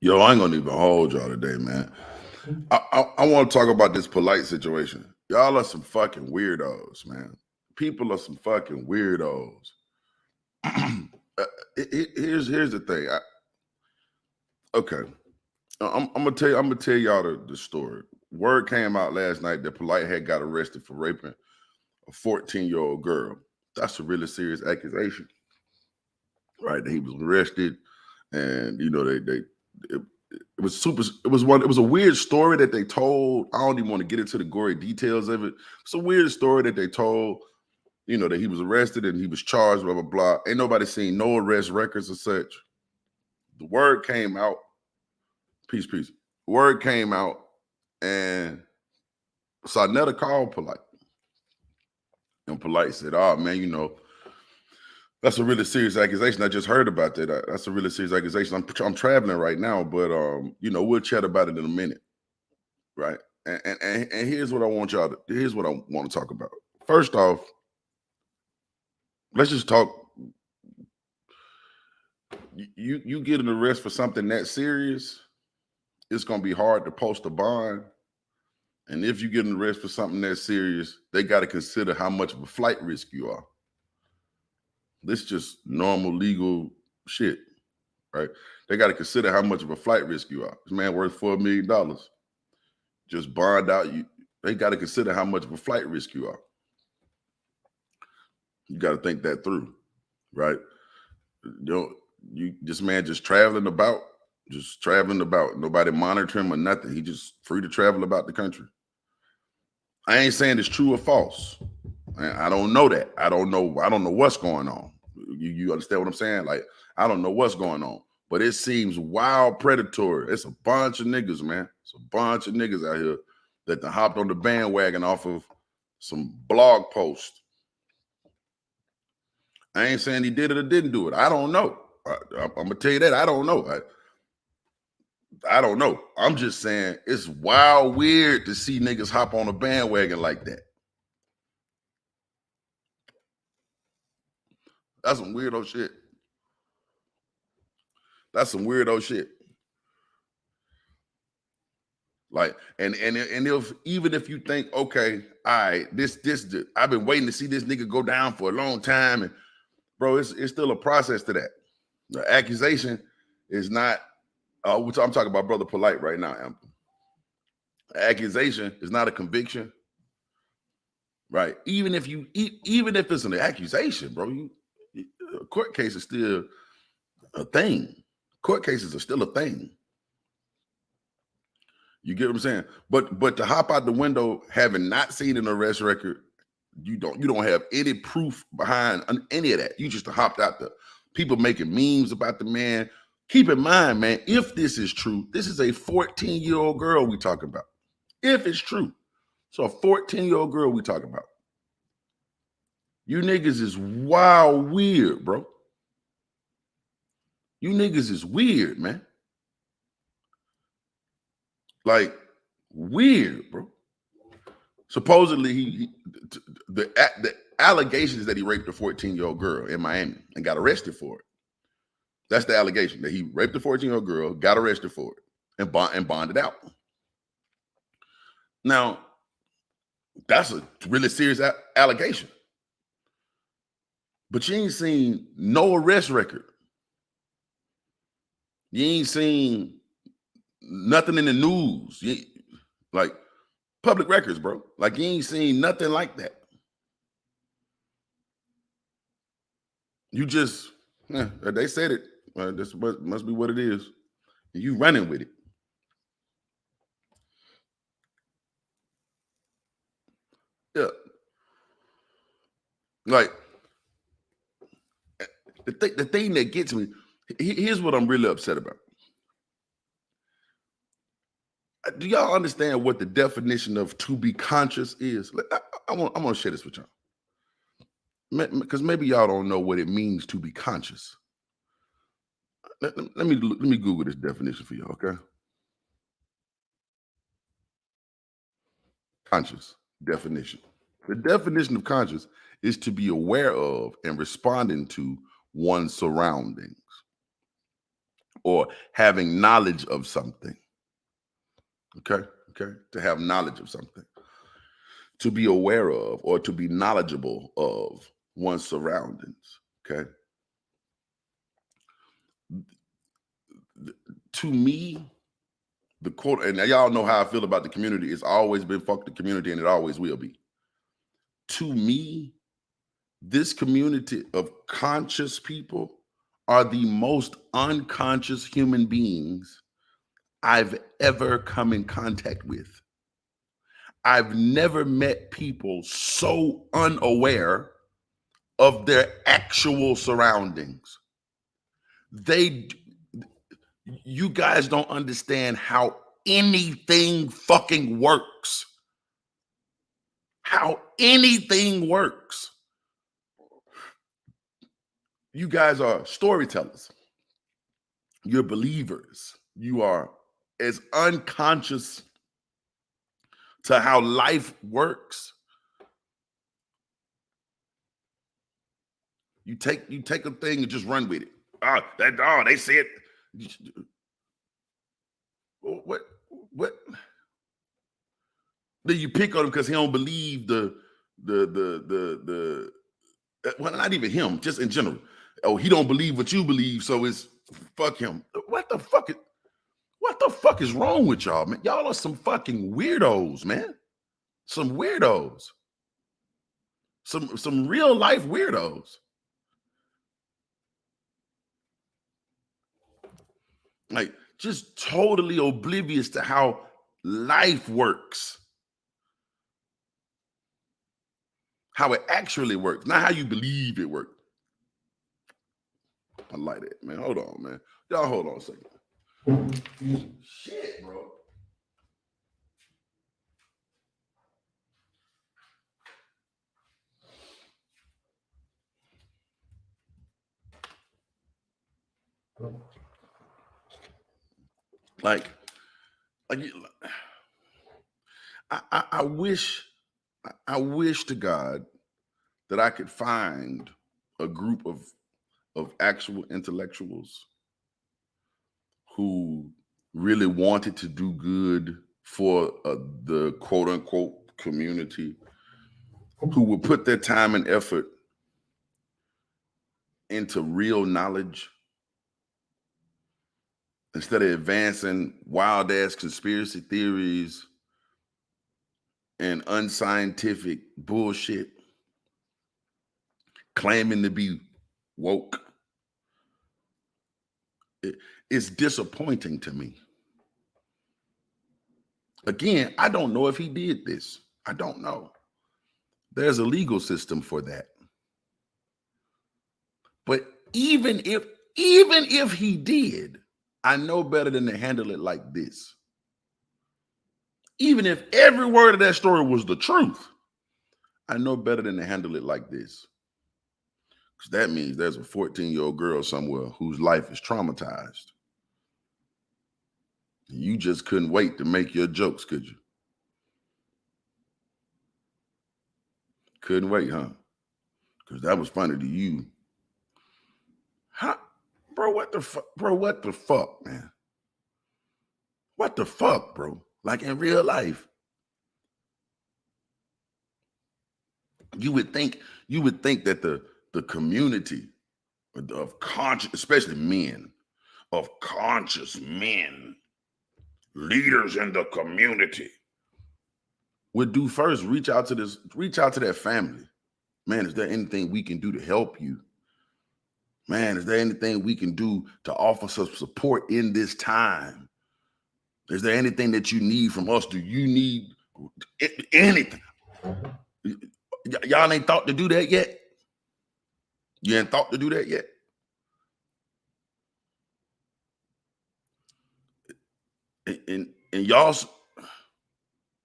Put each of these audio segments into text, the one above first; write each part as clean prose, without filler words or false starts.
Yo, I ain't gonna even hold y'all today, man. I want to talk about this polite situation. Y'all are some fucking weirdos, man. People are some fucking weirdos. Here's the thing. Okay, I'm gonna tell you. I'm gonna tell y'all the story. Word came out last night that Polite had got arrested for raping a 14-year-old girl. That's a really serious accusation, right? That he was arrested, and you know it, it was super. It was a weird story that they told. I don't even want to get into the gory details of it. It's a weird story that they told. You know that he was arrested and he was charged. Blah blah blah. Ain't nobody seen no arrest records or such. The word came out. Peace, peace. Word came out, and Sarnetta called Polite, and Polite said, "Oh man, you know." That's a really serious accusation. I just heard about that. That's a really serious accusation. I'm traveling right now, but you know, we'll chat about it in a minute, right? And here's what I want y'all to. Here's what I want to talk about. First off, let's just talk. You get an arrest for something that serious, it's gonna be hard to post a bond. And if you get an arrest for something that serious, they got to consider how much of a flight risk you are. This is just normal legal shit, right? They got to consider how much of a flight risk you are. This man worth $4 million. Just bond out. They got to consider how much of a flight risk you are. You got to think that through, right? This man just traveling about, nobody monitoring him or nothing. He just free to travel about the country. I ain't saying it's true or false. I don't know that. I don't know what's going on. You understand what I'm saying? Like, I don't know what's going on. But it seems wild predatory. It's a bunch of niggas, man. It's a bunch of niggas out here that done hopped on the bandwagon off of some blog post. I ain't saying he did it or didn't do it. I don't know. I'm going to tell you that. I don't know. I don't know. I'm just saying it's wild weird to see niggas hop on a bandwagon like that. That's some weirdo shit. That's some weirdo shit. Like, and if even if you think, okay, all right, I've been waiting to see this nigga go down for a long time, and bro, it's still a process to that. The accusation is not. I'm talking about Brother Polite right now, Ample. Accusation is not a conviction, right? Even if it's an accusation, bro, a court case is still a thing. Court cases are still a thing. You get what I'm saying? But to hop out the window having not seen an arrest record, you don't have any proof behind any of that. You just hopped out there. People making memes about the man. Keep in mind, man, if this is true, this is a 14-year-old girl we talking about. If it's true. So a 14-year-old girl we talking about. You niggas is wild weird, bro. You niggas is weird, man. Like, weird, bro. Supposedly, the allegations that he raped a 14-year-old girl in Miami and got arrested for it. That's the allegation, that he raped a 14-year-old girl, got arrested for it, and bonded out. Now, that's a really serious allegation. But you ain't seen no arrest record. You ain't seen nothing in the news. Like, public records, bro. Like, you ain't seen nothing like that. You just, they said it. This must be what it is. And you running with it. Yeah. Like, the thing that gets me, here's what I'm really upset about. Do y'all understand what the definition of to be conscious is? I'm gonna share this with y'all, because maybe y'all don't know what it means to be conscious. Let me Google this definition for y'all, okay? Conscious definition. The definition of conscious is to be aware of and responding to one's surroundings, or having knowledge of something. Okay, to have knowledge of something, to be aware of, or to be knowledgeable of one's surroundings. Okay, to me, the quote, and y'all know how I feel about the community. It's always been fuck the community, and it always will be. To me, this community of conscious people are the most unconscious human beings I've ever come in contact with. I've never met people so unaware of their actual surroundings. You guys don't understand how anything fucking works. How anything works. You guys are storytellers. You're believers. You are as unconscious to how life works. You take a thing and just run with it. They said what? Then you pick on him because he don't believe the well, not even him, just in general. Oh, he don't believe what you believe, so it's fuck him. What the fuck is wrong with y'all, man? Y'all are some fucking weirdos, man. Some weirdos. Some real life weirdos. Like, just totally oblivious to how life works. How it actually works, not how you believe it works. I like that, man. Hold on, man. Y'all hold on a second. Shit, bro. Like I wish to God that I could find a group of actual intellectuals who really wanted to do good for the quote unquote community, who would put their time and effort into real knowledge instead of advancing wild ass conspiracy theories and unscientific bullshit, claiming to be woke. It's disappointing to me. Again, I don't know if he did this. I don't know. There's a legal system for that. But even if he did, I know better than to handle it like this. Even if every word of that story was the truth, I know better than to handle it like this. Because that means there's a 14-year-old girl somewhere whose life is traumatized. You just couldn't wait to make your jokes, could you? Couldn't wait, huh? Because that was funny to you. How, bro, what the fuck? Bro, what the fuck, man? What the fuck, bro? Like in real life. You would think that the community of conscious, especially men, of conscious men, leaders in the community, would do first reach out to that family. Man, is there anything we can do to help you? Man, is there anything we can do to offer some support in this time? Is there anything that you need from us? Do you need anything? Y'all ain't thought to do that yet? You ain't thought to do that yet? And y'all,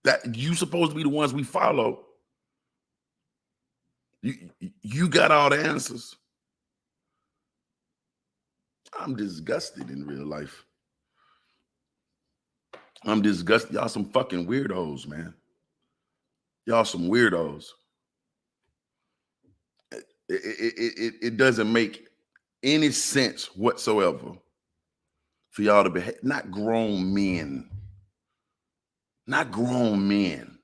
that you supposed to be the ones we follow. You got all the answers. I'm disgusted in real life. I'm disgusted. Y'all some fucking weirdos, man. Y'all some weirdos. It doesn't make any sense whatsoever for y'all to behave. Not grown men. Not grown men.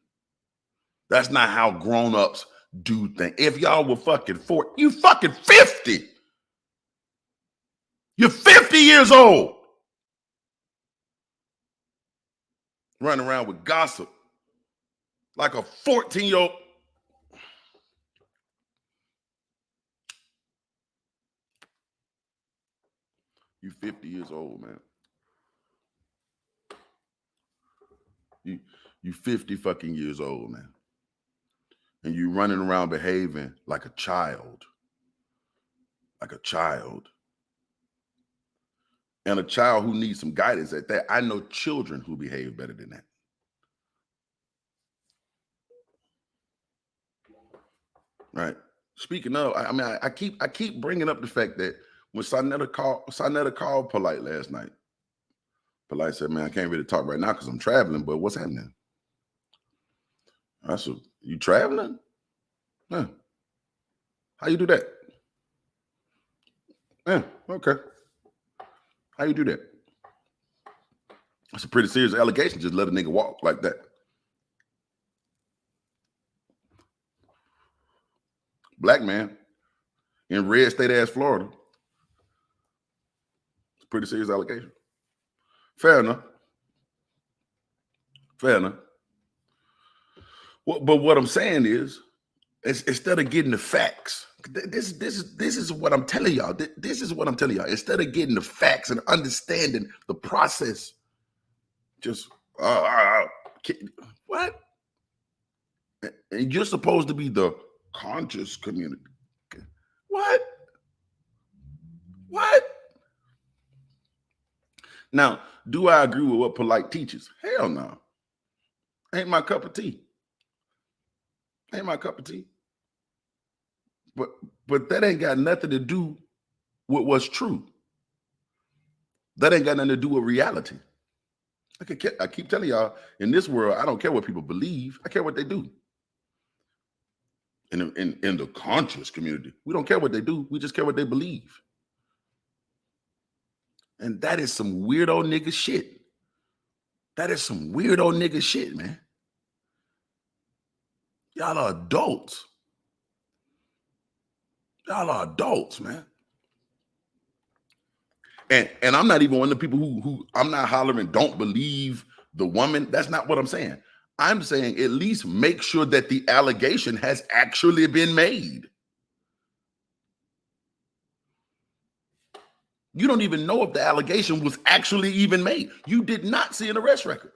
That's not how grown-ups do things. If y'all were fucking 40, you fucking 50. You're 50 years old. Running around with gossip like a 14-year-old. You 50 years old, man. You 50 fucking years old, man. And you running around behaving like a child. Like a child. And a child who needs some guidance at that. I know children who behave better than that. Right. Speaking of, I mean, I keep bringing up the fact that when Sonetta called Polite last night, Polite said, "Man, I can't really talk right now because I'm traveling, but what's happening?" I said, "You traveling? Yeah. How you do that?" Yeah, okay. How you do that? That's a pretty serious allegation. Just let a nigga walk like that. Black man in red state ass Florida. It's a pretty serious allegation. Fair enough. Fair enough. Well, but what I'm saying is, instead of getting the facts, this is what I'm telling y'all. This is what I'm telling y'all. Instead of getting the facts and understanding the process, just what? And you're supposed to be the conscious community. What? What? Now, do I agree with what Polite teaches? Hell no. Ain't my cup of tea. Ain't my cup of tea. But that ain't got nothing to do with what's true. That ain't got nothing to do with reality. I keep telling y'all, in this world, I don't care what people believe. I care what they do. In the conscious community, we don't care what they do. We just care what they believe. And that is some weirdo nigga shit. That is some weirdo nigga shit, man. Y'all are adults. Y'all are adults, man. And I'm not even one of the people who I'm not hollering, don't believe the woman. That's not what I'm saying. I'm saying at least make sure that the allegation has actually been made. You don't even know if the allegation was actually even made. You did not see an arrest record.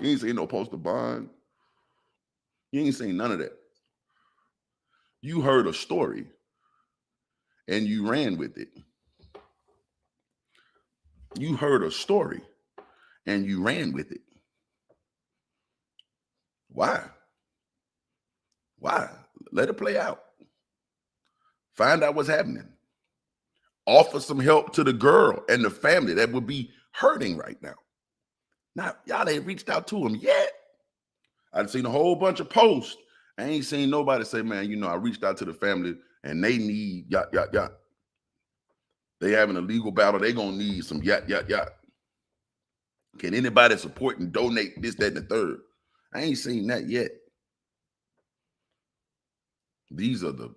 You ain't seen no poster bond. You ain't seen none of that. You heard a story and you ran with it. You heard a story and you ran with it. Why? Why? Let it play out. Find out what's happening. Offer some help to the girl and the family that would be hurting right now. Now, y'all ain't reached out to them yet. I've seen a whole bunch of posts. I ain't seen nobody say, man, you know, I reached out to the family and they need yacht. They having a legal battle. They gonna need some yacht. Can anybody support and donate this, that, and the third? I ain't seen that yet. These are the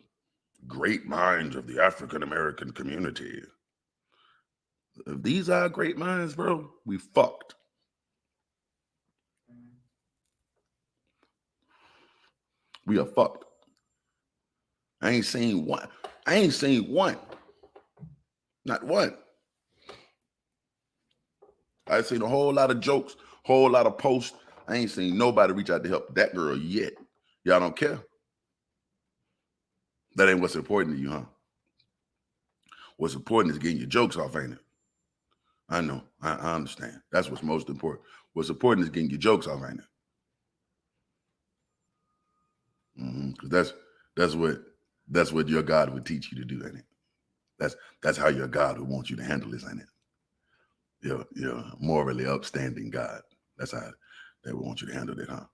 great minds of the African American community. If these are great minds, bro, we fucked. We are fucked. I ain't seen one. I ain't seen one. Not one. I've seen a whole lot of jokes, whole lot of posts. I ain't seen nobody reach out to help that girl yet. Y'all don't care. That ain't what's important to you, huh? What's important is getting your jokes off, ain't it? I know. I understand. That's what's most important. What's important is getting your jokes off, ain't it? Because that's what your God would teach you to do, ain't it? That's how your God would want you to handle this, ain't it? Your morally upstanding God. That's how they would want you to handle it, huh?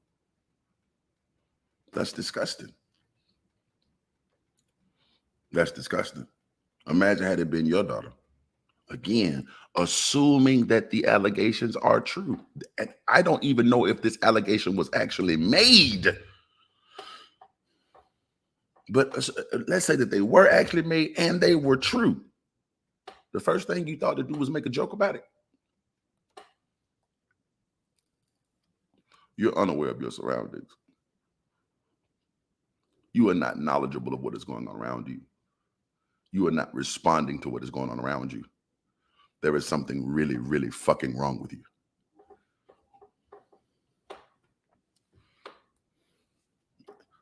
That's disgusting. That's disgusting. Imagine had it been your daughter. Again, assuming that the allegations are true. And I don't even know if this allegation was actually made. But let's say that they were actually made and they were true. The first thing you thought to do was make a joke about it. You're unaware of your surroundings. You are not knowledgeable of what is going on around you. You are not responding to what is going on around you. There is something really, really fucking wrong with you.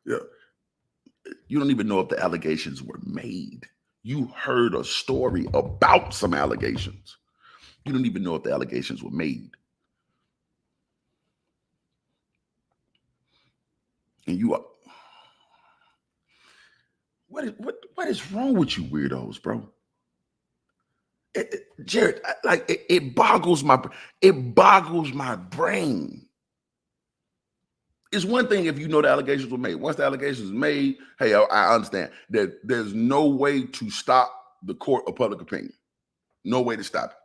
Yeah. You don't even know if the allegations were made. You heard a story about some allegations. You don't even know if the allegations were made. And you are, what is wrong with you weirdos, bro? Jared, it boggles my brain. It's one thing if you know the allegations were made. Once the allegations are made, hey, I understand that there's no way to stop the court of public opinion. No way to stop it,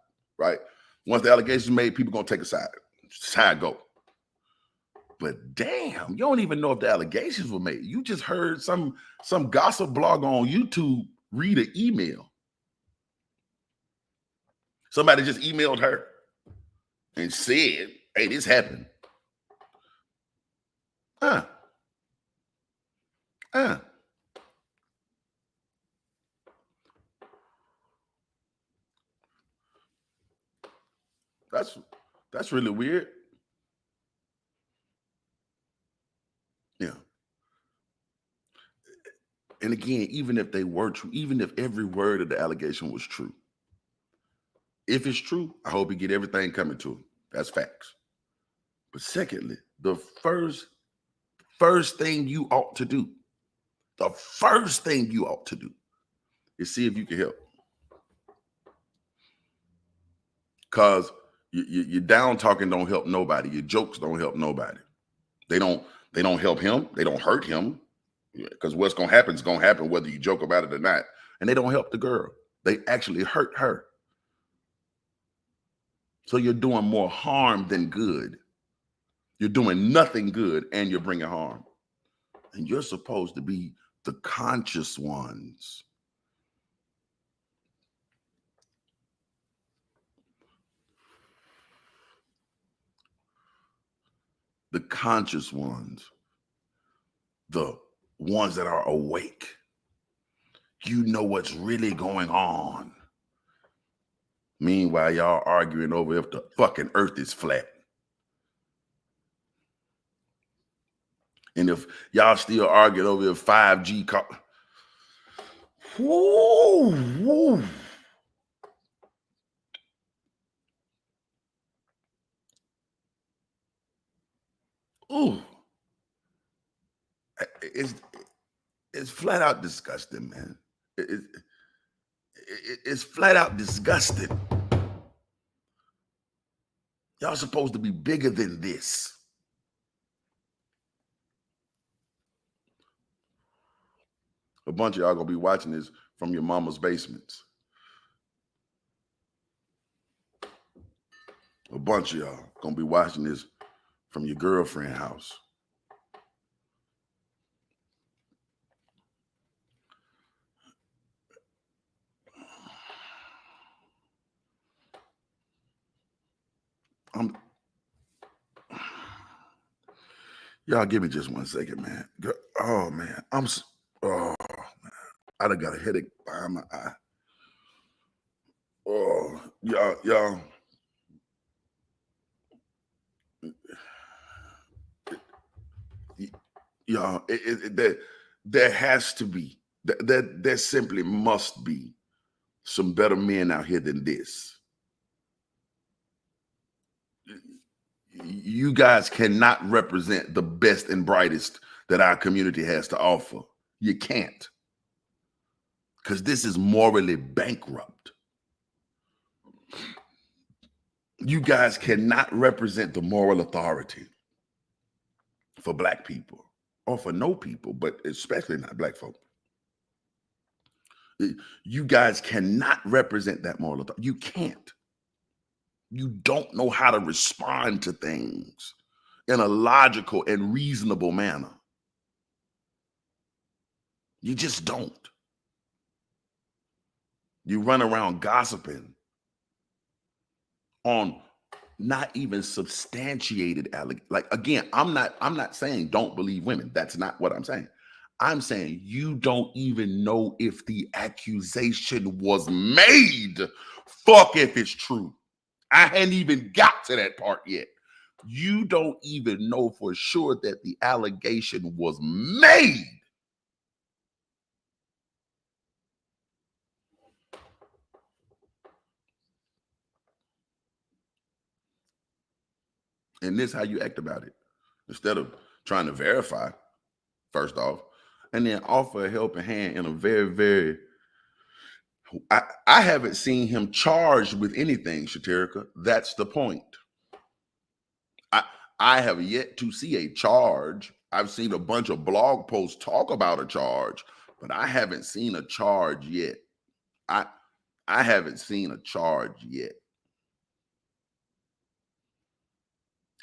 right? Once the allegations are made, people gonna take a side. That's how it go. But damn, you don't even know if the allegations were made. You just heard some gossip blog on YouTube read an email. Somebody just emailed her and said, hey, this happened. That's really weird. Yeah. And again, even if they were true, even if every word of the allegation was true, if it's true, I hope he get everything coming to him. That's facts. But secondly, the first thing you ought to do, is see if you can help. Because your down talking don't help nobody. Your jokes don't help nobody. They don't help him. They don't hurt him. Because what's going to happen is going to happen whether you joke about it or not. And they don't help the girl. They actually hurt her. So you're doing more harm than good. You're doing nothing good and you're bringing harm. And you're supposed to be the conscious ones. The conscious ones. The ones that are awake. You know what's really going on. Meanwhile, y'all arguing over if the fucking earth is flat. And if y'all still arguing over if 5G woo. Ooh. It's flat out disgusting, man. It's flat out disgusting. Y'all supposed to be bigger than this. A bunch of y'all gonna be watching this from your mama's basements. A bunch of y'all gonna be watching this from your girlfriend's house. Y'all give me just 1 second, man. Oh man, man. I done got a headache behind my eye. Oh, y'all. Y'all, there has to be, there simply must be some better men out here than this. You guys cannot represent the best and brightest that our community has to offer. You can't. Because this is morally bankrupt. You guys cannot represent the moral authority for Black people or for no people, but especially not Black folk. You guys cannot represent that moral authority. You can't. You don't know how to respond to things in a logical and reasonable manner. You just don't. You run around gossiping on not even substantiated like, again, I'm not saying don't believe women. That's not what I'm saying. I'm saying you don't even know if the accusation was made. Fuck if it's true. I hadn't even got to that part yet. You don't even know for sure that the allegation was made. And this is how you act about it. Instead of trying to verify, first off, and then offer a helping hand in a very, very I haven't seen him charged with anything, Shaterica. That's the point. I have yet to see a charge. I've seen a bunch of blog posts talk about a charge, but I haven't seen a charge yet. I haven't seen a charge yet.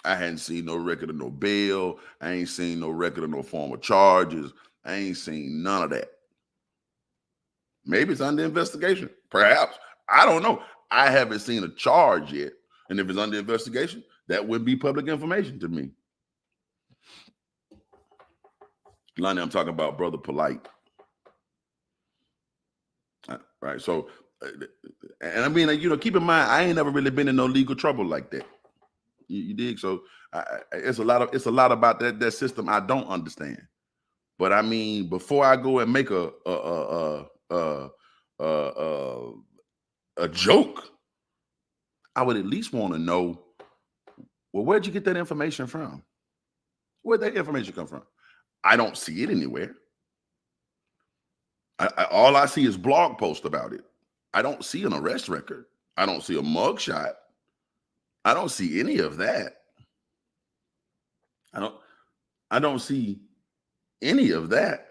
I hadn't seen no record of no bail. I ain't seen no record of no formal charges. I ain't seen none of that. Maybe it's under investigation. Perhaps. I don't know. I haven't seen a charge yet. And if it's under investigation, that would be public information to me. Lonnie, I'm talking about Brother Polite. Right. So, and I mean, keep in mind, I ain't never really been in no legal trouble like that. You dig? So it's a lot about that system I don't understand. But I mean, before I go and make a joke, I would at least want to know, well, where'd you get that information from? Where'd that information come from? I don't see it anywhere. All I see is blog posts about it. I don't see an arrest record. I don't see a mugshot. I don't see any of that. I don't see any of that.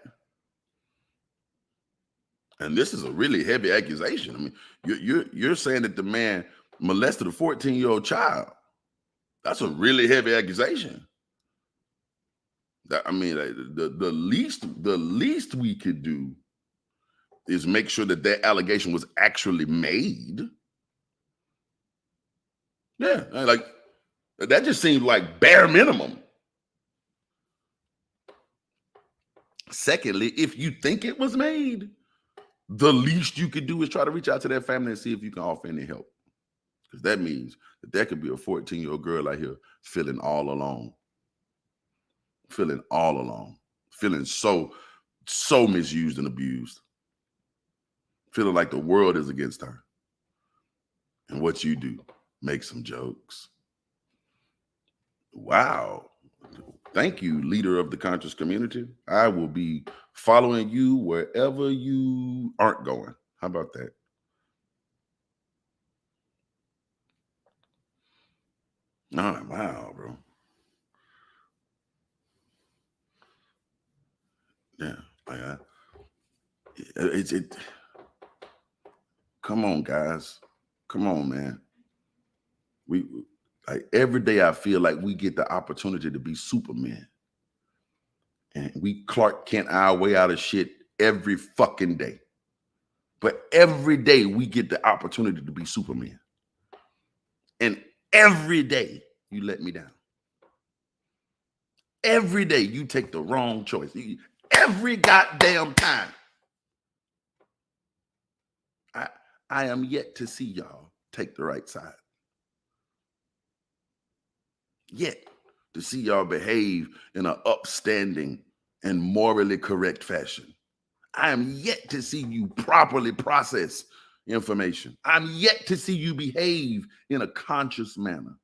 And this is a really heavy accusation. I mean, you're saying that the man molested a 14-year-old child. That's a really heavy accusation. I mean, the least we could do is make sure that allegation was actually made. Yeah, like that just seems like bare minimum. Secondly, if you think it was made, the least you could do is try to reach out to that family and see if you can offer any help. Because that means that there could be a 14-year-old girl out here feeling all alone. Feeling so misused and abused. Feeling like the world is against her. And what you do, make some jokes. Wow. Thank you, leader of the conscious community. I will be following you wherever you aren't going. How about that? Oh, wow, bro. Yeah. Come on, guys. Come on, man. We like every day I feel like we get the opportunity to be Superman. And we Clark Kent our way out of shit every fucking day. But every day we get the opportunity to be Superman. And every day you let me down. Every day you take the wrong choice. Every goddamn time. I am yet to see y'all take the right side. Yet to see y'all behave in an upstanding and morally correct fashion. I am yet to see you properly process information. I'm yet to see you behave in a conscious manner.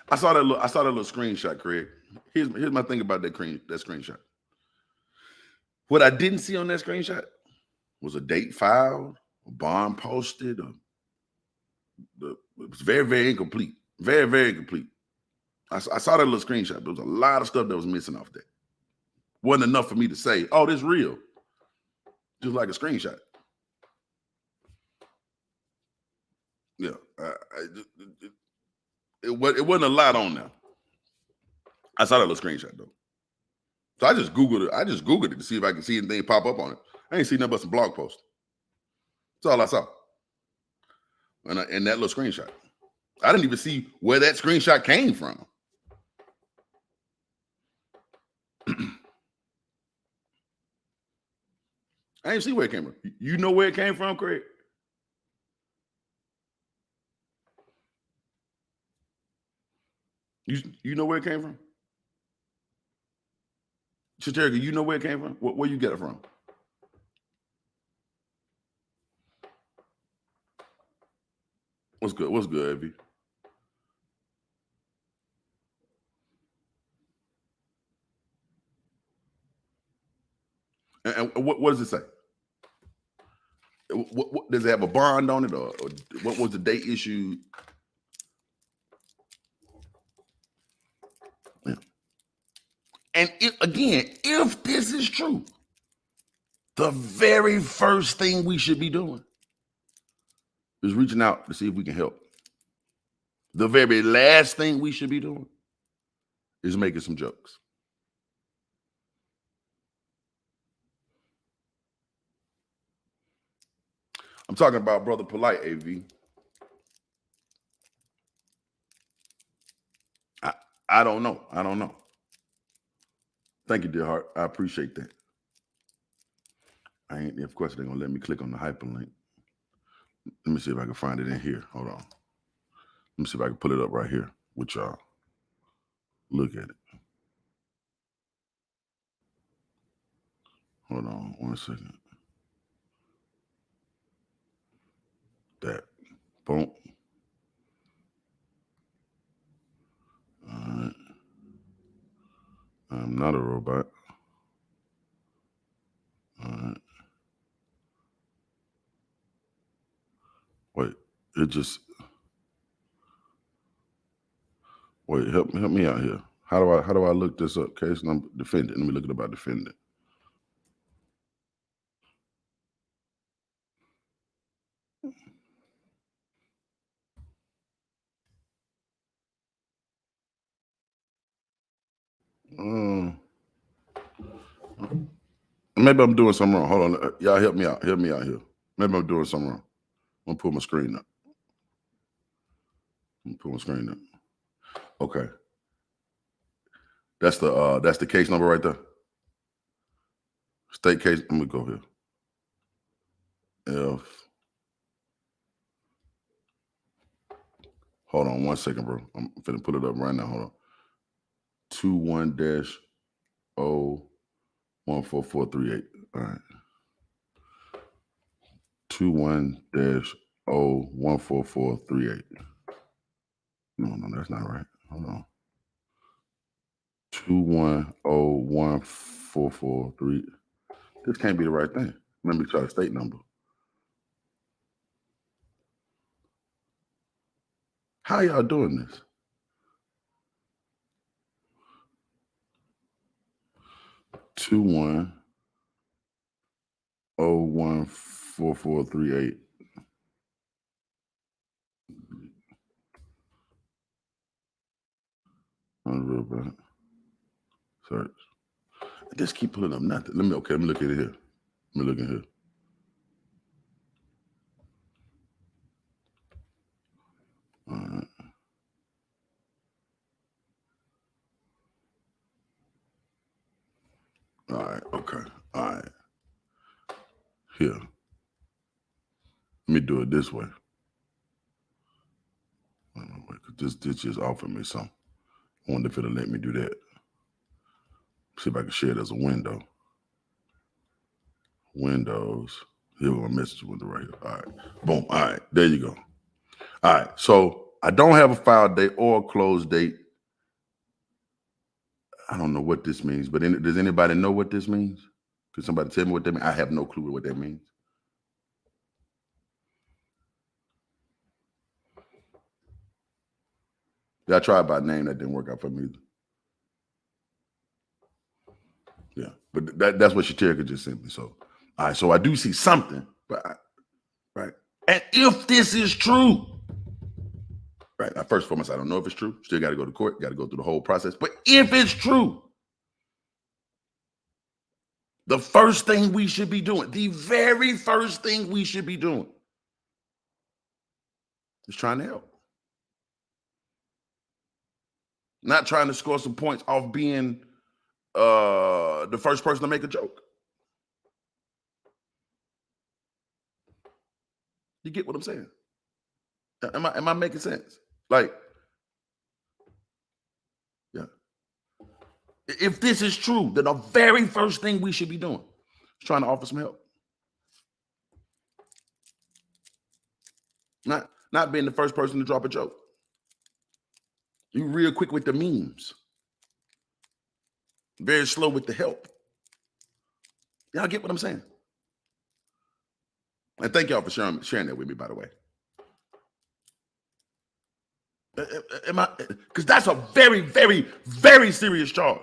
I saw that little screenshot, Craig. Here's my thing about that screenshot. What I didn't see on that screenshot was a date filed, a bond posted, It was very, very incomplete. Very, very incomplete. I saw that little screenshot. There was a lot of stuff that was missing off that. Wasn't enough for me to say, oh, this real. Just like a screenshot. Yeah. It wasn't a lot on there. I saw that little screenshot though. So I just Googled it. I just Googled it to see if I could see anything pop up on it. I ain't seen nothing but some blog posts. That's all I saw. And that little screenshot. I didn't even see where that screenshot came from. I didn't see where it came from. You know where it came from, Craig? You know where it came from? Shaterica, you know where it came from? Where you get it from? What's good? What's good, Evie? And what does it say? What does it have a bond on it, or what was the date issued? Yeah. And if this is true, the very first thing we should be doing is reaching out to see if we can help. The very last thing we should be doing is making some jokes. I'm talking about Brother Polite, AV. I don't know. I don't know. Thank you, dear heart. I appreciate that. Of course, they're gonna let me click on the hyperlink. Let me see if I can find it in here. Hold on. Let me see if I can pull it up right here with y'all. Look at it. Hold on 1 second. That. Boom. All right. I'm not a robot. All right. Wait, help me out here. How do I look this up? Case number defendant. Let me look it about defendant. Maybe I'm doing something wrong. Hold on. Y'all help me out. Help me out here. Maybe I'm doing something wrong. I'm gonna pull my screen up. Okay. That's the case number right there. State case. Let me go here. Hold on 1 second, bro. I'm finna put it up right now. Hold on. 21-0-14438. All right. 21-0-14438. No, that's not right. Hold on. 21-0-14438. This can't be the right thing. Let me try the state number. How y'all doing this? 21-0-14438. Unreal. Search. I just keep pulling up nothing. Let me look at it here. Let me look in here. All right. All right. Okay. All right. Here. Let me do it this way. This just offered me something. I wonder if it'll let me do that. See if I can share it as a window. Windows. Here we go, message window right here. All right. Boom. All right. There you go. All right. So I don't have a file date or a close date. I don't know what this means, but does anybody know what this means? Could somebody tell me what that means? I have no clue what that means. Yeah, I tried by name. That didn't work out for me either. Yeah, but that's what Shaterica just sent me. So, all right. So I do see something, but right. And if this is true, right? Now, first and foremost, I don't know if it's true. Still got to go to court. Got to go through the whole process. But if it's true, the first thing we should be doing, the very first thing we should be doing, is trying to help. Not trying to score some points off being the first person to make a joke. You get what I'm saying? Am I making sense? Like, yeah. If this is true, then the very first thing we should be doing is trying to offer some help. Not being the first person to drop a joke. You real quick with the memes. Very slow with the help. Y'all get what I'm saying? And thank y'all for sharing that with me, by the way. Am I? Because that's a very, very, very serious charge.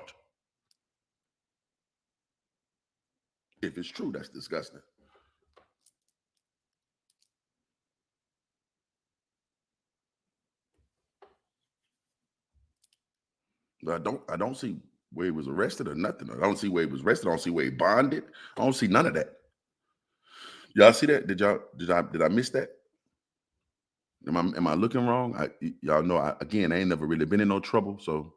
If it's true, that's disgusting. But I don't see where he was arrested or nothing. I don't see where he was arrested. I don't see where he bonded. I don't see none of that. Y'all see that? Did I miss that? Am I looking wrong? Y'all know I ain't never really been in no trouble. So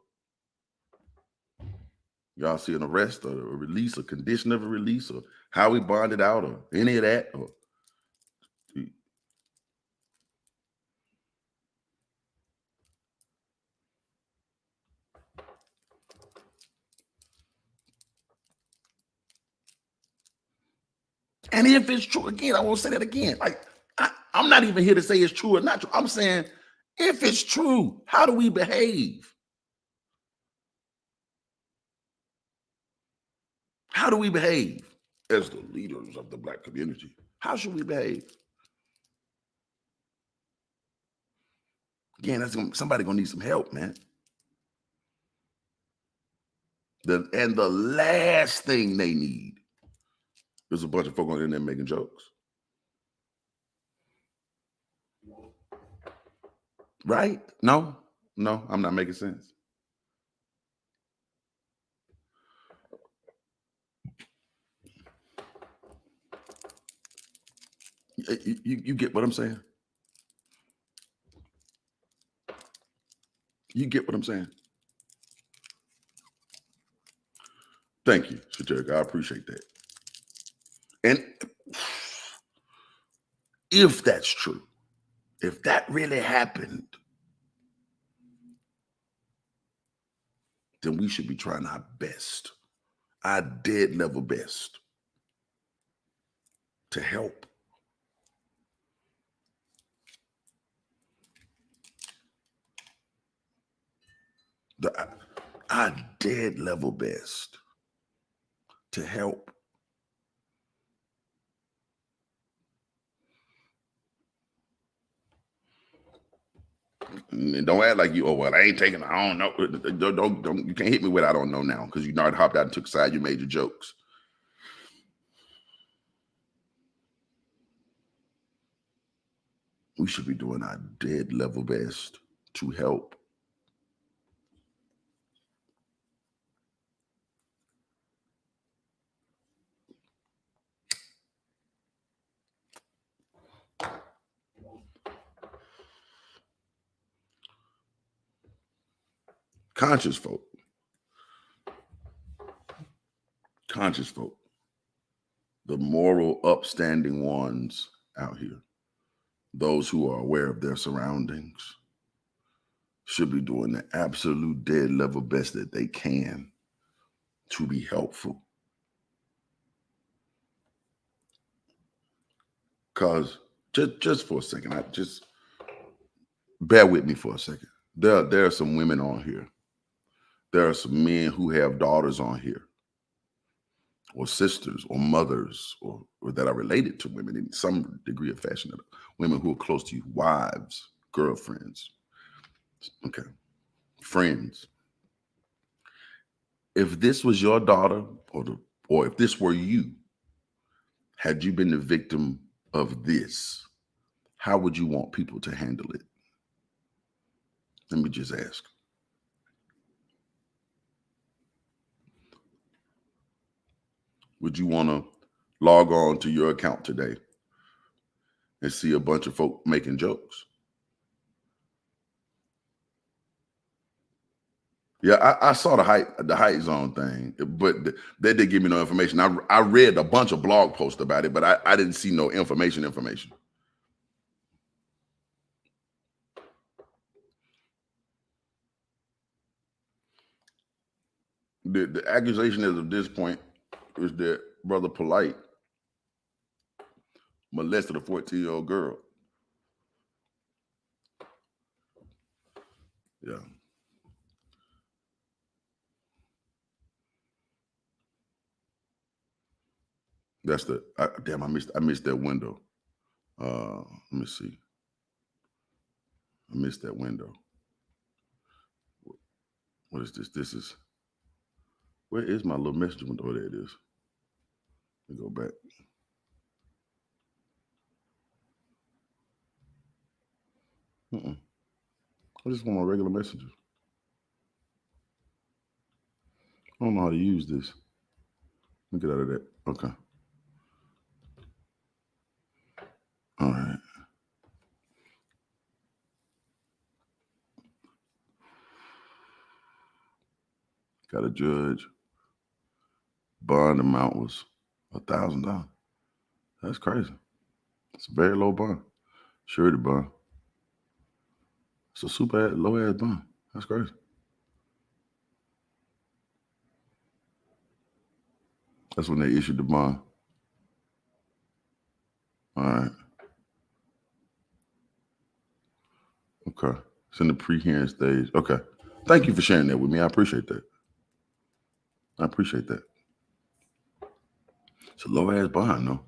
y'all see an arrest or a release, a condition of a release, or how we bonded out, or any of that? Or and if it's true, again, I won't say that again. Like I'm not even here to say it's true or not true. I'm saying if it's true, how do we behave? How do we behave as the leaders of the Black community? How should we behave? Again, somebody gonna need some help, man. And the last thing they need is a bunch of folk on the internet making jokes. Right? No, I'm not making sense. You get what I'm saying? You get what I'm saying? Thank you, Shaterica. I appreciate that. And if that's true, if that really happened, then we should be trying our best, our dead level best, to help. Our dead level best to help. And don't act like you, oh, well, I ain't taking, I don't know. Don't, you can't hit me with I don't know now, because you already hopped out and took a side, you made your jokes. We should be doing our dead level best to help. Conscious folk, the moral, upstanding ones out here, those who are aware of their surroundings, should be doing the absolute dead level best that they can to be helpful. Because just for a second, just bear with me for a second. There are some women on here. There are some men who have daughters on here, or sisters, or mothers, or that are related to women in some degree of fashion. Women who are close to you, wives, girlfriends. Okay. friends, if this was your daughter or if this were you, had you been the victim of this, how would you want people to handle it? Let me just ask. Would you want to log on to your account today and see a bunch of folk making jokes? Yeah, I saw the height zone thing, but they didn't give me no information. I read a bunch of blog posts about it, but I didn't see no information. The accusation is at this point is that Brother Polite molested a 14-year-old girl. Yeah. That's damn, I missed that window. Let me see. I missed that window. What is this? Where is my little message window? Oh, there it is. Let me go back. I just want my regular messages. I don't know how to use this. Let me get out of that. Okay. All right. Got a judge. Bond amount was $1,000. That's crazy. It's a very low bond. Surety bond. It's a super low ass bond. That's crazy. That's when they issued the bond. All right. Okay. It's in the pre-hearing stage. Okay. Thank you for sharing that with me. I appreciate that. It's a low ass bond, no?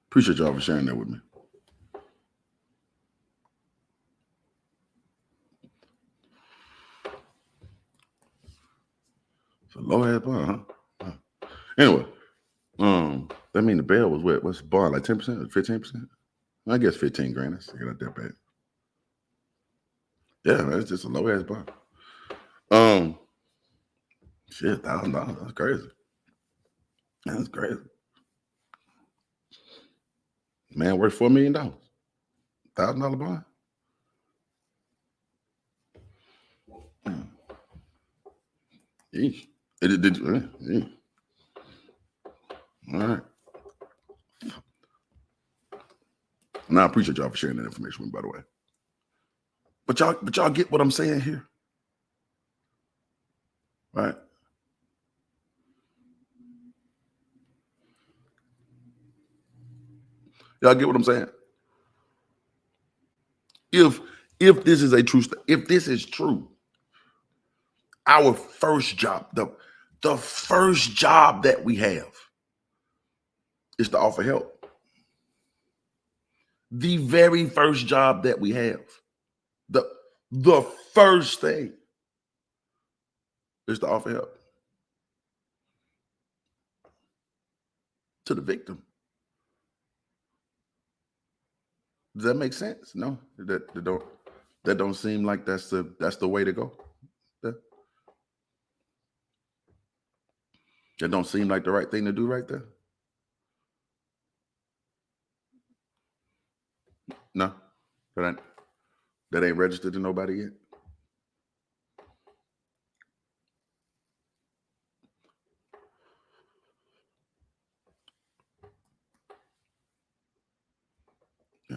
Appreciate y'all for sharing that with me. It's a low ass bond, huh? Anyway, that mean the bail was what? What's the bond? Like 10%, 15%? I guess 15 grand. That's not that bad. Yeah, that's just a low ass bond. Shit, $1,000. That's crazy. That's crazy. Man worth $4 million. $1,000 bond. Yeesh. It did. All right. Now I appreciate y'all for sharing that information with me, by the way. But y'all get what I'm saying here, right? Y'all get what I'm saying? If this is if this is true, our first job, the first job that we have is to offer help. The very first job that we have, the first thing is to offer help to the victim. Does that make sense? No, that don't seem like that's the way to go. That don't seem like the right thing to do right there. No, that ain't registered to nobody yet. Yeah.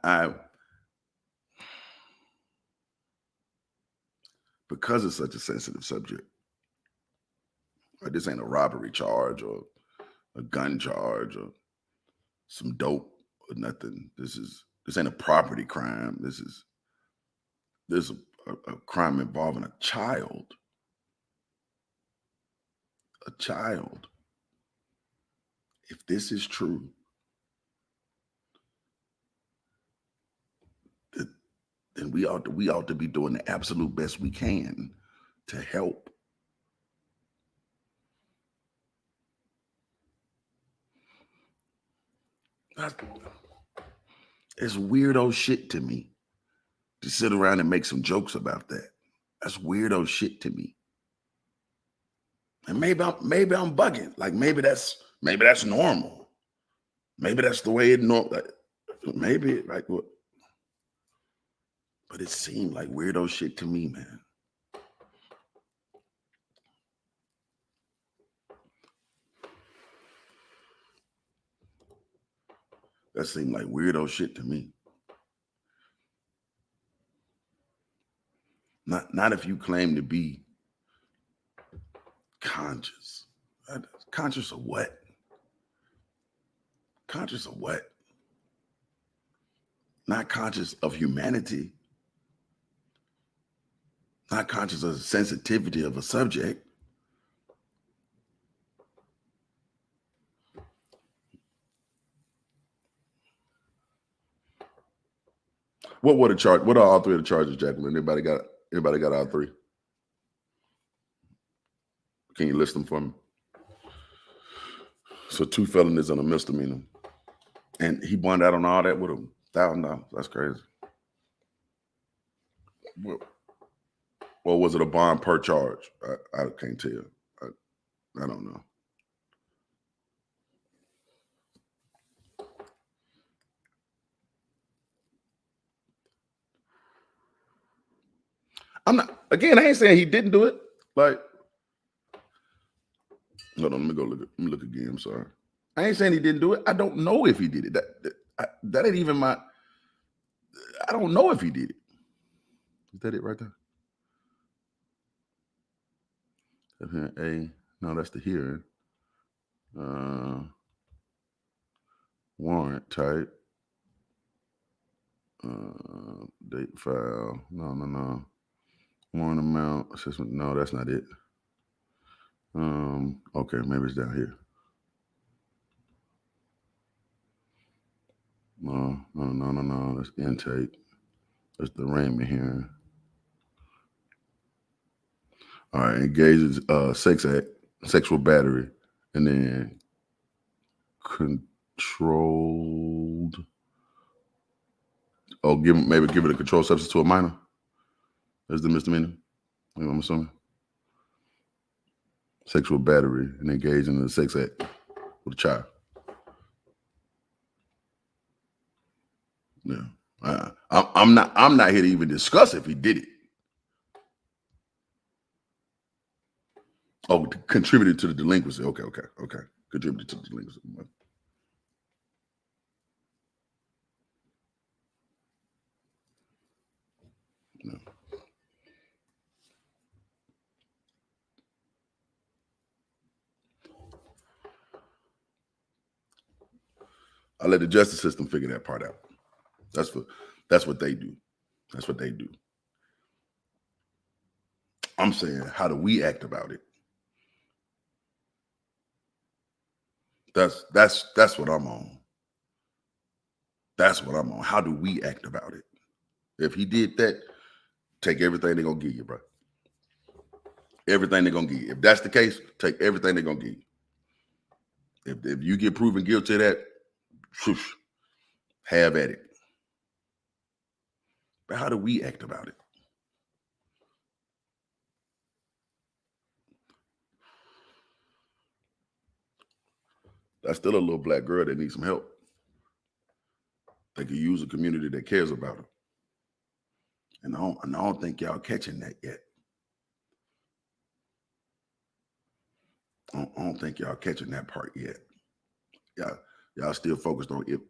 I because it's such a sensitive subject. Like this ain't a robbery charge or a gun charge or some dope or nothing. This ain't a property crime. This is a crime involving a child. A child. If this is true, then we ought to be doing the absolute best we can to help. It's weirdo shit to me to sit around and make some jokes about that. That's weirdo shit to me. And maybe I'm bugging. Like maybe that's normal. Maybe that's the way it normal. Like, maybe like what? But it seemed like weirdo shit to me, man. That seemed like weirdo shit to me. Not if you claim to be conscious. Conscious of what? Conscious of what? Not conscious of humanity. Not conscious of the sensitivity of a subject. What were the charge? What are all three of the charges, Jacqueline? Anybody got all three? Can you list them for me? So 2 felonies and a misdemeanor. And he bonded out on all that with $1,000. That's crazy. Or was it a bond per charge? I can't tell you. I don't know. I ain't saying he didn't do it. Like, hold on, let me look again. I'm sorry. I ain't saying he didn't do it. I don't know if he did it. That ain't even my. I don't know if he did it. Is that it right there? A. No, that's the hearing. Warrant type. Date file. No. Warrant amount. Assessment. No, that's not it. Okay, maybe it's down here. No. That's intake. That's the arraignment hearing. All right, engages sex act, sexual battery, and then controlled. Oh, give it a controlled substance to a minor. That's the misdemeanor. I'm assuming. Sexual battery and engaging in a sex act with a child. Yeah, I'm not here to even discuss if he did it. Oh, contributed to the delinquency. Okay. Contributed to the delinquency. No. I let the justice system figure that part out. That's what they do. That's what they do. I'm saying, how do we act about it? That's what I'm on. That's what I'm on. How do we act about it? If he did that, take everything they're gonna give you, bro. Everything they're gonna give you. If that's the case, take everything they're gonna give you. If you get proven guilty of that, whoosh, have at it. But how do we act about it? That's still a little black girl that needs some help. They could use a community that cares about her. And I don't think y'all catching that yet. I don't think y'all catching that part yet. Y'all still focused on it.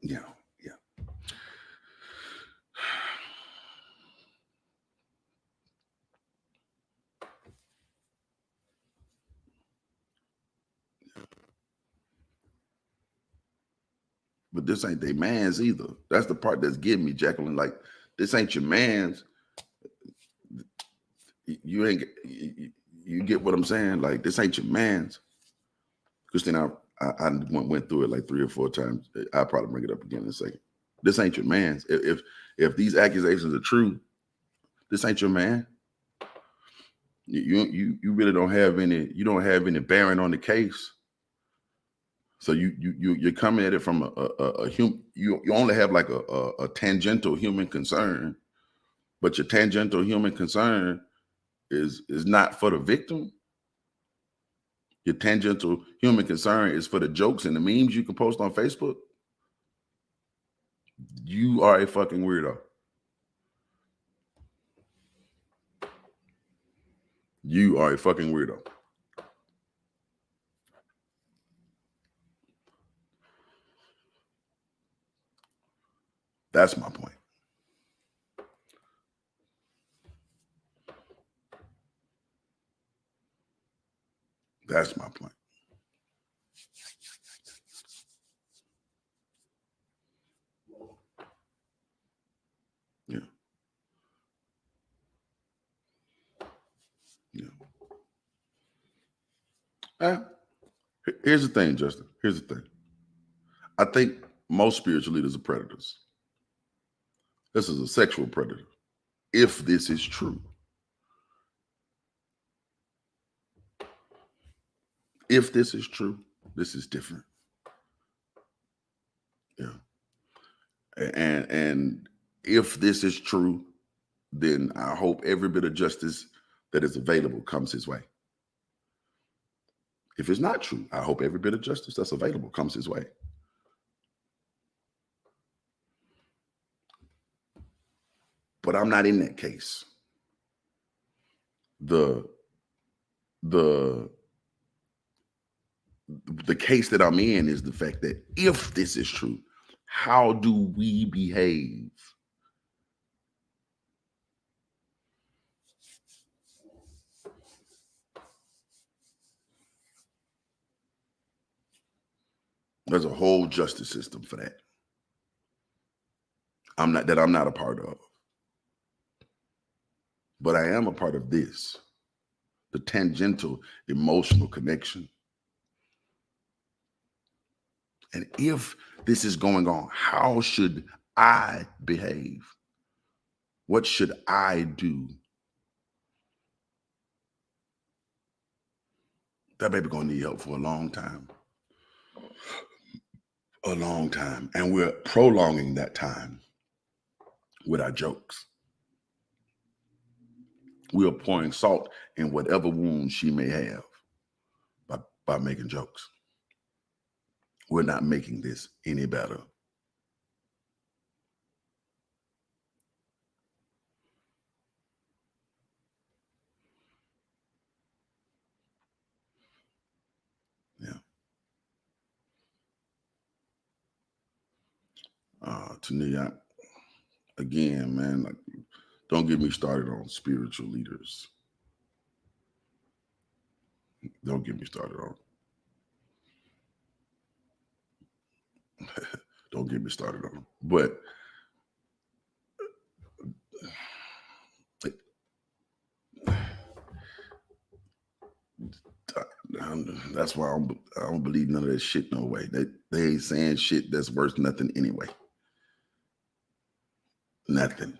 Yeah. but this ain't their man's either. That's the part that's getting me, Jacqueline. Like, this ain't your man's. You ain't, you get what I'm saying? Like, this ain't your man's. Christina, I went through it like 3 or 4 times. I'll probably bring it up again in a second. This ain't your man's. If these accusations are true, this ain't your man. You really don't have any. You don't have any bearing on the case. So you're coming at it from a human. You only have like a tangential human concern, but your tangential human concern is not for the victim. Your tangential human concern is for the jokes and the memes you can post on Facebook. You are a fucking weirdo. You are a fucking weirdo. That's my point. That's my point. Yeah. Yeah. Here's the thing, Justin. Here's the thing. I think most spiritual leaders are predators. This is a sexual predator. If this is true. If this is true, this is different. Yeah. And if this is true, then I hope every bit of justice that is available comes his way. If it's not true, I hope every bit of justice that's available comes his way. But I'm not in that case. The case that I'm in is the fact that if this is true, how do we behave? There's a whole justice system for that. I'm not a part of. But I am a part of this, the tangential emotional connection. And if this is going on, how should I behave? What should I do? That baby gonna need help for a long time. A long time. And we're prolonging that time with our jokes. We are pouring salt in whatever wound she may have by making jokes. We're not making this any better. Yeah. Tania, again, man, like, don't get me started on spiritual leaders. Don't get me started on. Don't get me started on. But that's why I don't believe none of that shit no way. They ain't saying shit that's worth nothing anyway. Nothing.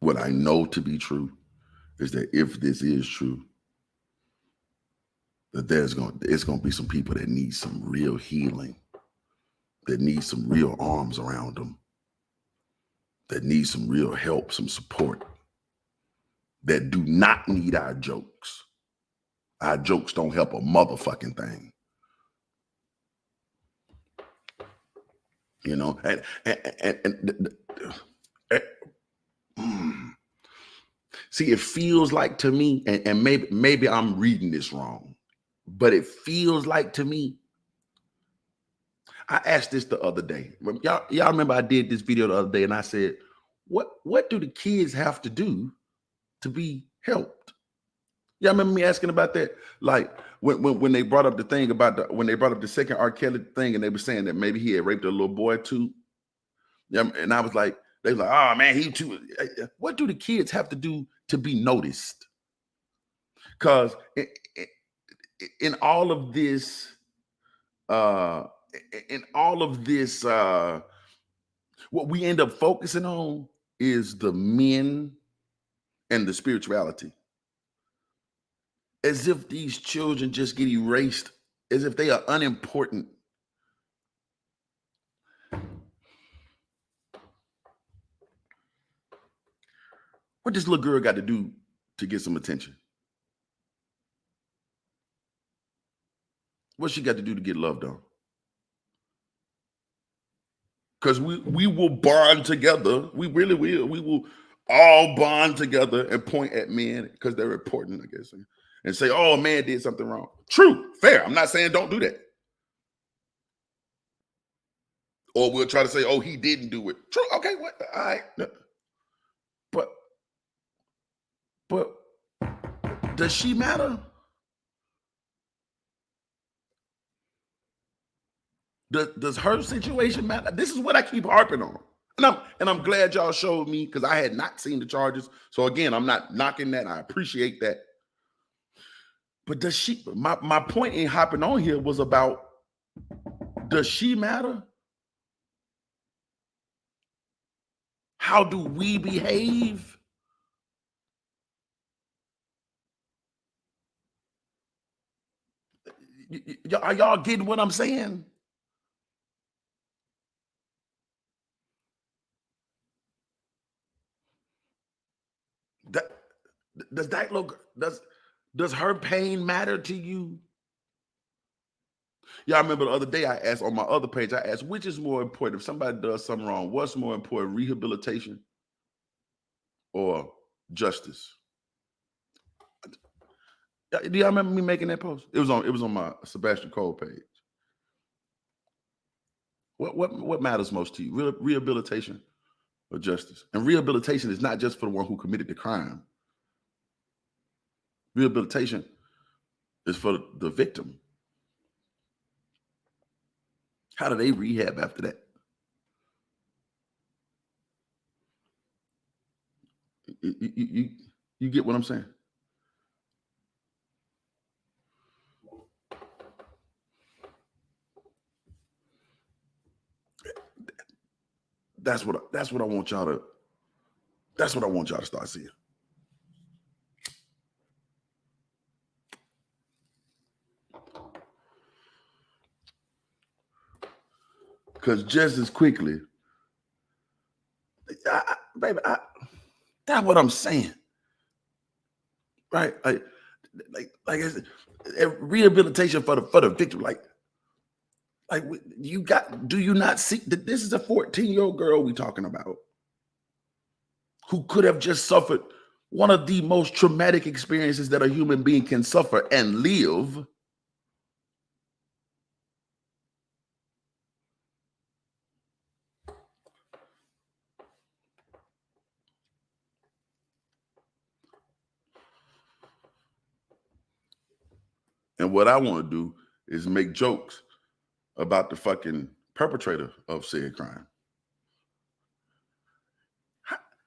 What I know to be true is that if this is true, that it's gonna be some people that need some real healing, that need some real arms around them, that need some real help, some support, that do not need our jokes. Our jokes don't help a motherfucking thing. You know, see, it feels like to me, and maybe I'm reading this wrong, but it feels like to me. I asked this the other day. Y'all remember I did this video the other day, and I said, what do the kids have to do to be helped? Yeah, I remember me asking about that. Like when they brought up the thing about when they brought up the second R. Kelly thing, and they were saying that maybe he had raped a little boy too. Yeah, and I was like, they were like, oh man, he too. What do the kids have to do to be noticed? Because in all of this, uh, in all of this, what we end up focusing on is the men and the spirituality, as if these children just get erased, as if they are unimportant. What this little girl got to do to get some attention? What she got to do to get loved on? Because we will bond together. We really will. We will all bond together and point at men because they're important, I guess, and say, "Oh, a man did something wrong." True, fair. I'm not saying don't do that. Or we'll try to say, "Oh, he didn't do it." True. Okay. What? All right. But but does she matter? Does her situation matter? This is what I keep harping on. And I'm glad y'all showed me because I had not seen the charges. So again, I'm not knocking that. I appreciate that. But does she my point in hopping on here was about, does she matter? How do we behave? Are y'all getting what I'm saying? That, does that look does her pain matter to you? Yeah, I remember the other day I asked on my other page, I asked, which is more important? If somebody does something wrong, what's more important, rehabilitation or justice? Do y'all remember me making that post? It was on my Sebastian Cole page. What matters most to you? Rehabilitation or justice? And rehabilitation is not just for the one who committed the crime. Rehabilitation is for the victim. How do they rehab after that? You get what I'm saying? That's what I want y'all to. That's what I want y'all to start seeing. Because just as quickly, baby, that's what I'm saying, right? Like I said, rehabilitation for the victim. Like you got. Do you not see that this is a 14-year-old girl we talking about who could have just suffered one of the most traumatic experiences that a human being can suffer and live? And what I want to do is make jokes about the fucking perpetrator of said crime.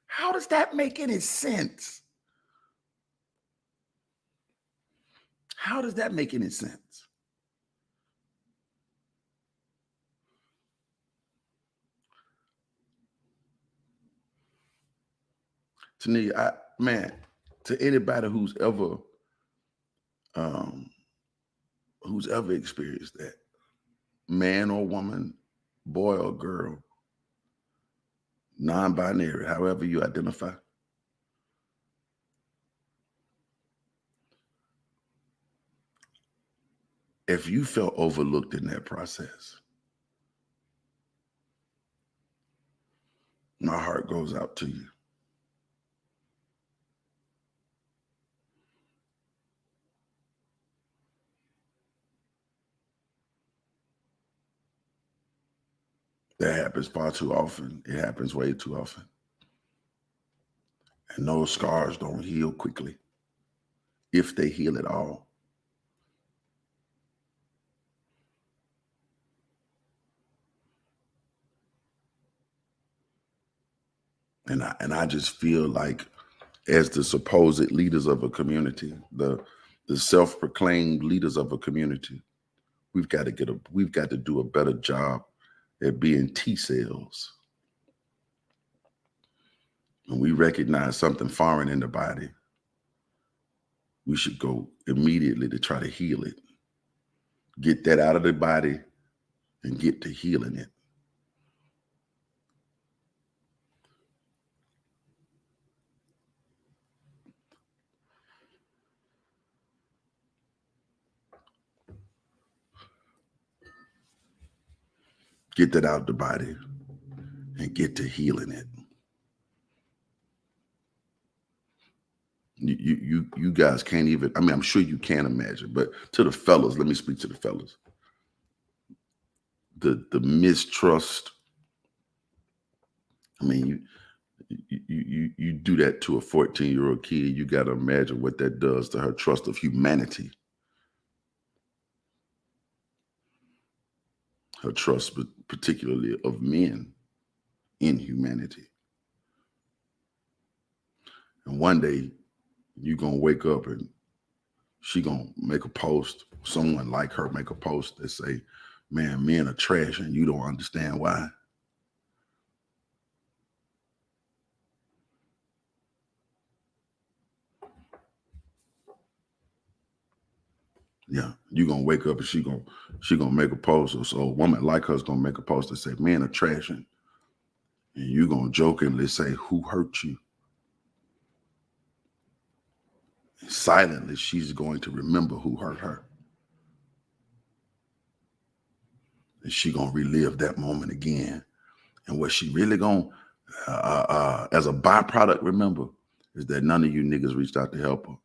How does that make any sense? How does that make any sense? To me, to anybody um, who's ever experienced that, man or woman, boy or girl, non-binary, however you identify, if you felt overlooked in that process, my heart goes out to you. That happens far too often. It happens way too often. And those scars don't heal quickly. if they heal at all. And I just feel like, as the supposed leaders of a community, the self-proclaimed leaders of a community, we've got to do a better job at being T cells. When we recognize something foreign in the body, we should go immediately to try to heal it. Get that out of the body and get to healing it. Get that out of the body and get to healing it. You guys can't even, I mean, I'm sure you can imagine, but to the fellas, let me speak to the fellas. The mistrust. I mean, you do that to a 14-year-old kid, you got to imagine what that does to her trust of humanity. Her trust, particularly of men in humanity. And one day you're going to wake up and she going to make a post, someone like her make a post that say, man, men are trash and you don't understand why. Yeah, you're gonna wake up and she gonna make a post, or so a woman like her is gonna make a post that say men are trash, and you gonna jokingly say, who hurt you? And silently, she's going to remember who hurt her. And she gonna relive that moment again. And what she really gonna, as a byproduct, remember, is that none of you niggas reached out to help her.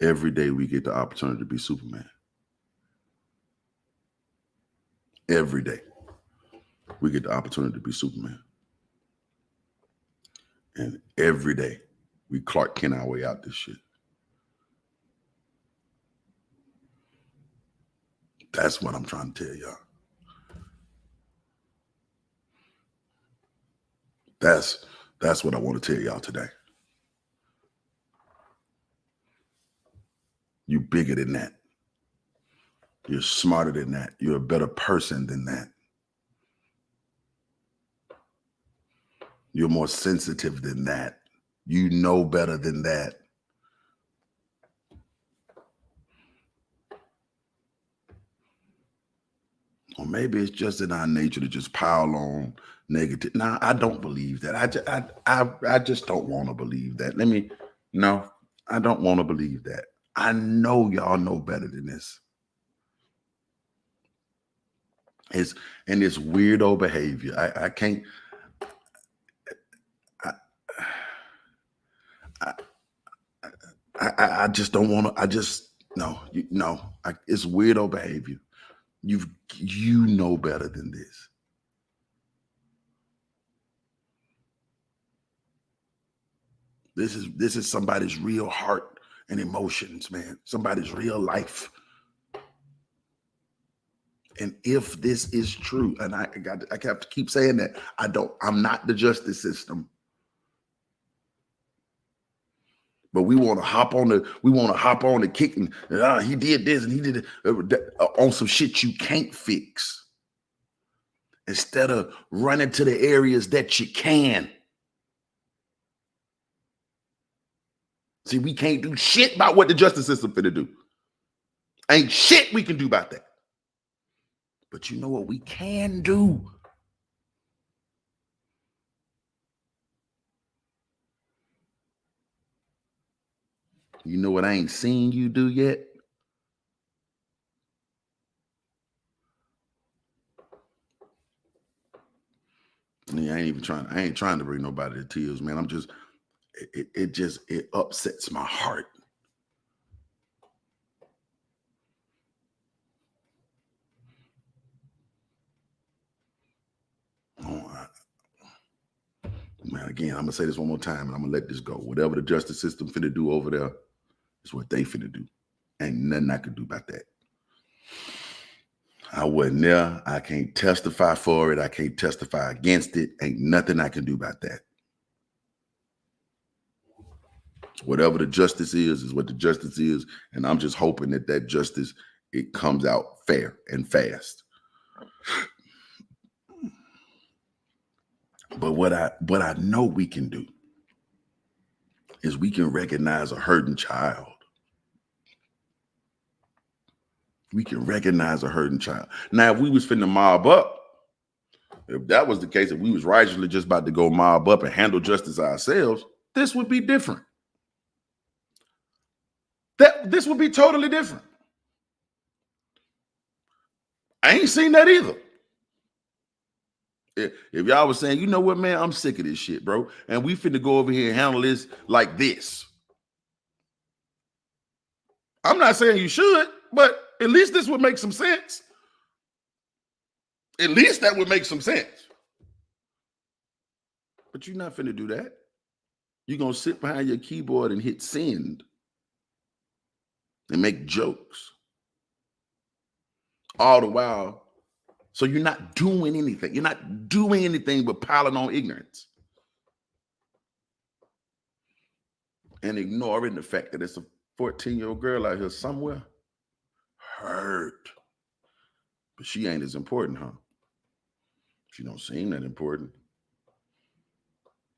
Every day we get the opportunity to be Superman. Every day we get the opportunity to be Superman. And every day we Clark Kent our way out this shit. That's what I'm trying to tell y'all. That's what I want to tell y'all today. You bigger than that. You're smarter than that. You're a better person than that. You're more sensitive than that. You know better than that. Or maybe it's just in our nature to just pile on negative. Nah, I don't believe that. I just don't want to believe that. No, I don't want to believe that. I know y'all know better than this. It's weirdo behavior. I can't. I just don't want to. I just no. It's weirdo behavior. You know better than this. This is somebody's real heart and emotions, man. Somebody's real life. And if this is true, and I have to keep saying that, I'm not the justice system. But we want to hop on the kick and he did this and he did it on some shit you can't fix. Instead of running to the areas that you can. See, we can't do shit about what the justice system finna do. Ain't shit we can do about that. But you know what we can do? You know what I ain't seen you do yet? I ain't trying to bring nobody to tears, man. I'm just, it upsets my heart. Oh, Man, again, I'm gonna say this one more time and I'm gonna let this go. Whatever the justice system finna do over there is what they finna do. Ain't nothing I can do about that. I wasn't there. I can't testify for it. I can't testify against it. Ain't nothing I can do about that. Whatever the justice is what the justice is. And I'm just hoping that that justice, it comes out fair and fast. But what I know we can do is we can recognize a hurting child. We can recognize a hurting child. Now, if we was finna mob up, if that was the case, if we was righteously just about to go mob up and handle justice ourselves, this would be different. This would be totally different. I ain't seen that either. If y'all was saying, you know what, man, I'm sick of this shit, bro, and we finna go over here and handle this like this. I'm not saying you should, but at least this would make some sense. At least that would make some sense. But you're not finna do that. You're gonna sit behind your keyboard and hit send and make jokes. All the while, so you're not doing anything. You're not doing anything but piling on ignorance. And ignoring the fact that it's a 14-year-old girl out here somewhere hurt. But she ain't as important, huh? She don't seem that important.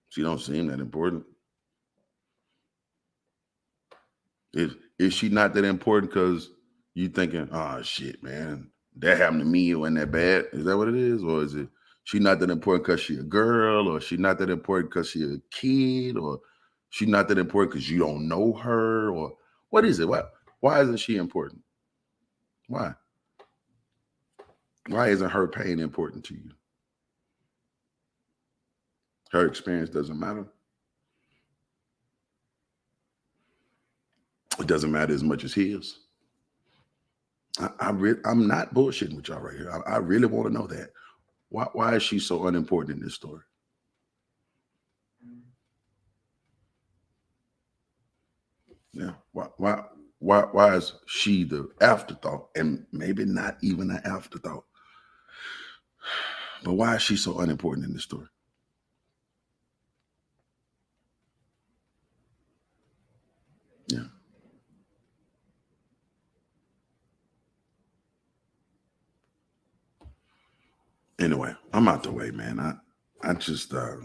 She don't seem that important. Is she not that important because you thinking, oh shit, man, that happened to me, it wasn't that bad? Is that what it is? Or is it she not that important because she a girl, or she not that important because she a kid, or she not that important because you don't know her, or what is it? Why isn't she important? Why? Why isn't her pain important to you? Her experience doesn't matter. It doesn't matter as much as his. I'm not bullshitting with y'all right here. I really want to know that. Why is she so unimportant in this story? Yeah. Why is she the afterthought, and maybe not even an afterthought? But why is she so unimportant in this story? Yeah. Anyway, I'm out the way, man. I just I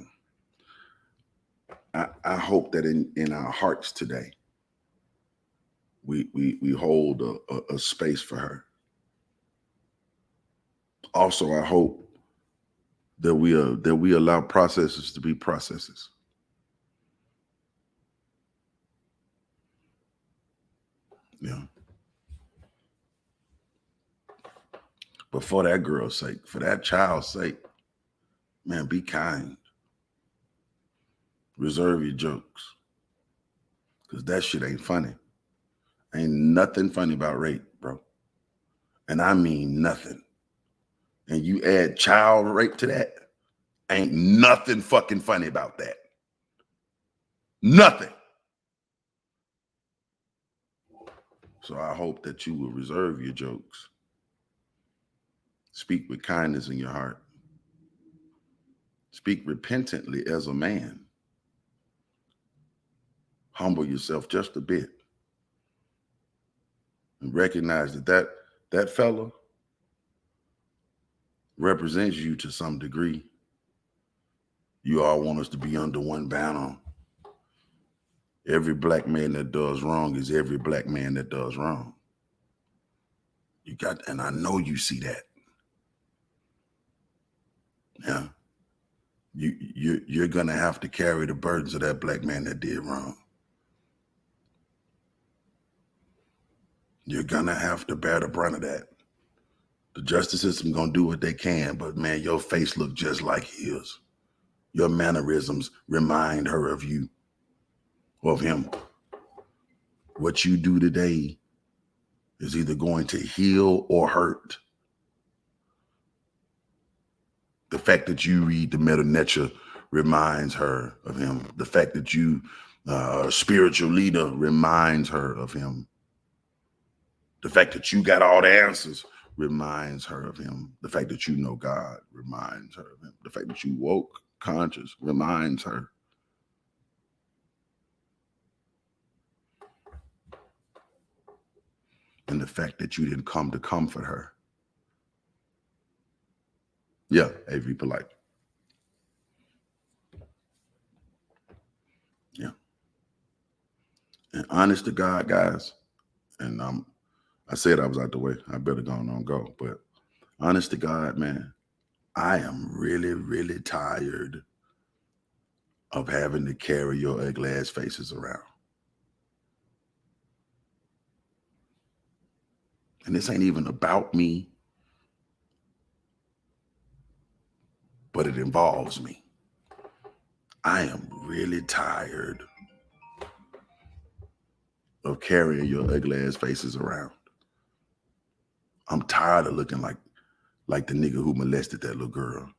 hope that in our hearts today we hold a space for her. Also, I hope that we allow processes to be processes. Yeah. But for that girl's sake, for that child's sake, man, be kind. Reserve your jokes. Because that shit ain't funny. Ain't nothing funny about rape, bro. And I mean nothing. And you add child rape to that, ain't nothing fucking funny about that. Nothing. So I hope that you will reserve your jokes. Speak with kindness in your heart. Speak repentantly as a man. Humble yourself just a bit. And recognize that fella represents you to some degree. You all want us to be under one banner. Every black man that does wrong is every black man that does wrong. And I know you see that. Yeah. You're gonna have to carry the burdens of that black man that did wrong. You're gonna have to bear the brunt of that. The justice system gonna do what they can, but man, your face look just like his. Your mannerisms remind her of you, of him. What you do today is either going to heal or hurt. The fact that you read the Meta Nature reminds her of him. The fact that you are a spiritual leader reminds her of him. The fact that you got all the answers reminds her of him. The fact that you know God reminds her of him. The fact that you woke conscious reminds her. And the fact that you didn't come to comfort her. Yeah, AV Polite. Yeah. And honest to God, guys, and I said I was out the way. I better go on and go. But honest to God, man, I am really, really tired of having to carry your ugly ass faces around. And this ain't even about me, but it involves me. I am really tired of carrying your ugly ass faces around. I'm tired of looking like the nigga who molested that little girl.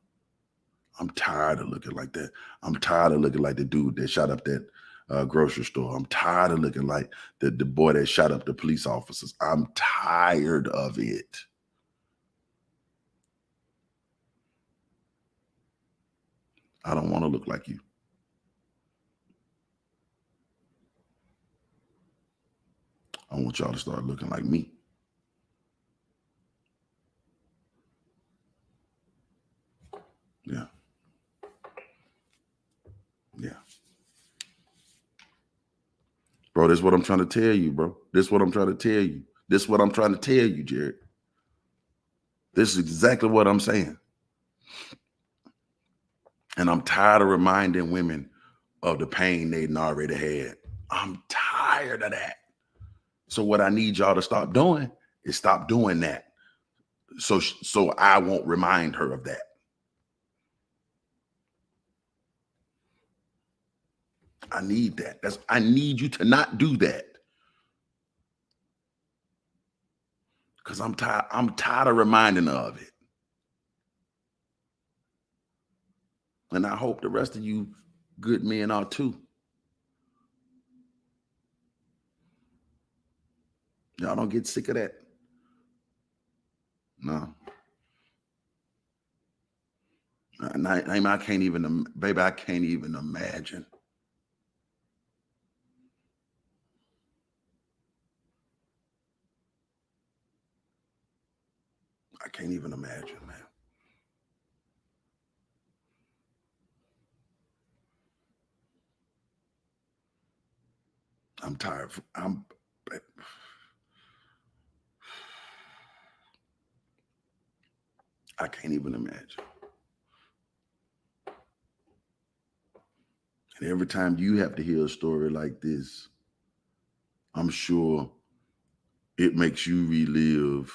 I'm tired of looking like that. I'm tired of looking like the dude that shot up that grocery store. I'm tired of looking like the boy that shot up the police officers. I'm tired of it. I don't want to look like you. I want y'all to start looking like me. Yeah. Yeah. Bro, this is what I'm trying to tell you, bro. This is what I'm trying to tell you. This is what I'm trying to tell you, Jared. This is exactly what I'm saying. And I'm tired of reminding women of the pain they'd already had. I'm tired of that. So what I need y'all to stop doing is stop doing that. So I won't remind her of that. I need that. I need you to not do that. Because I'm tired of reminding her of it. And I hope the rest of you good men are too. Y'all don't get sick of that. No. I can't even, baby, I can't even imagine. I can't even imagine, man. I'm tired. I can't even imagine. And every time you have to hear a story like this, I'm sure it makes you relive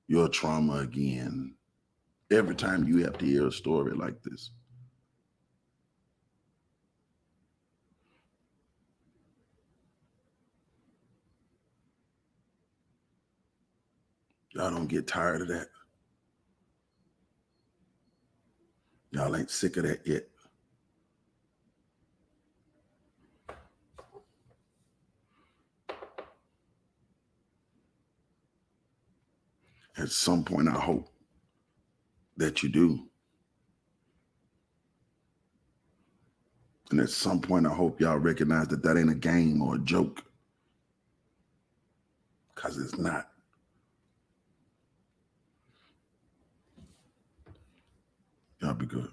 your trauma again. Every time you have to hear a story like this. Y'all don't get tired of that. Y'all ain't sick of that yet. At some point, I hope that you do. And at some point, I hope y'all recognize that that ain't a game or a joke. Because it's not. Y'all be good.